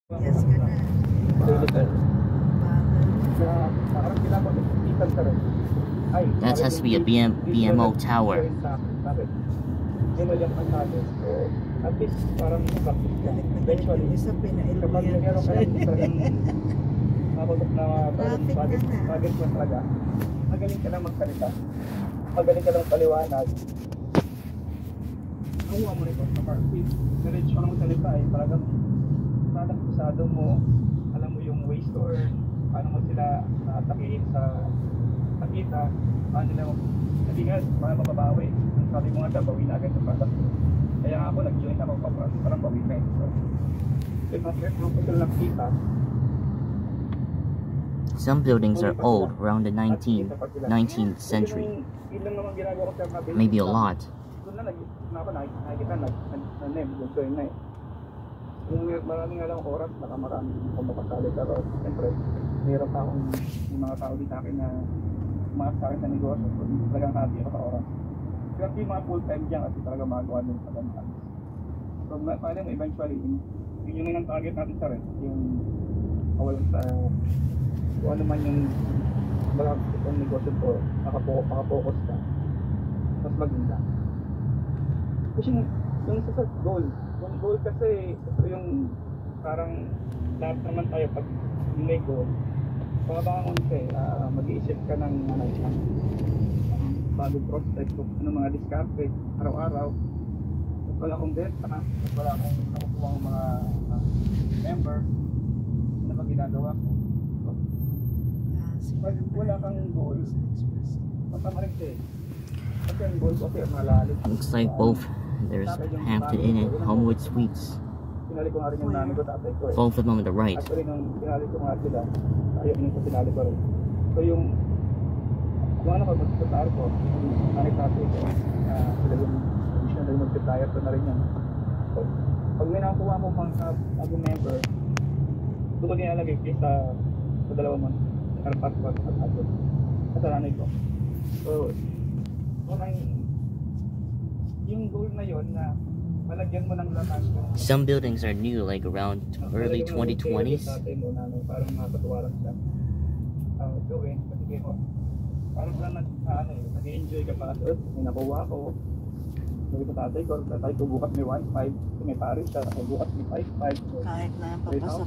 Yes ka na. That has to be a BMO tower. At least parang eventually Isa kapag pinailuyan meron ka ng talagang nakapagod na Traffic na. target mo talaga, magaling ka lang magsalita, magaling ka lang paliwanag, nakuha mo rin sa parking. Diretso ka lang magsalita talagang pasado mo, alam mo yung ways to earn, paano mo sila natakihin sa nakita, paano nila hindi nga, paano mababawi. Sabi mo nga, bawi na agad sa product. Kaya ako nag-join ako parang pa-weekend. So, nakita. Some buildings are old, around the 19th century. Maybe a lot. Maraming alam oras, marami akong mapasali, pero siyempre mayroon pa akong yung mga tao din sa akin na umaas sa akin sa negosyo, so talagang happy ako sa oras. Pero yung mga full time dyan kasi talaga magawa nyo sa ganyan. So paano mo eventually, yun yung target natin sa rin, yung kawalan sa kung ano man yung itong negosyo ko, makapokus ka, mas maganda. Kasi yung sa goal, yung goal kasi ito yung parang lahat naman tayo pag may goal, pagkabangon ka mag-iisip ka ng bagong prospect kung ano mga diskarte araw-araw. Wala akong benta, wala akong nakukuha ng mga member, ano ba ginagawa ko. Pag wala kang goal, matamarin ka kasi ang goal ko kasi malalim. Looks like both. There's Hampton Inn and Homewood Suites. Sinali ko nga rin yung nanay ko, tatay ko Both of them on the right. Actually, nung sinali ko nga sila, ayaw nung sinali ko rin. So yung ano ko, mag-retire ko, yung nanay tatay ko, sila yung additional na mag-retire ko na rin yan. So, pag may nakakuha mo mga bagong member, doon ko nilalagay sa dalawa mo, sa passport at address. Sa nanay ko. So, yung goal na yun na malagyan mo ng lakas. Some buildings are new, like around early 2020s. Parang mapatuwa lang siya. Gawin, kasi parang lang nag-enjoy ka para doon. May nakuha ko. Sabi ko tatay ko bukas may 1.5. May paris siya. Bukas may 5.5. Kahit na papasok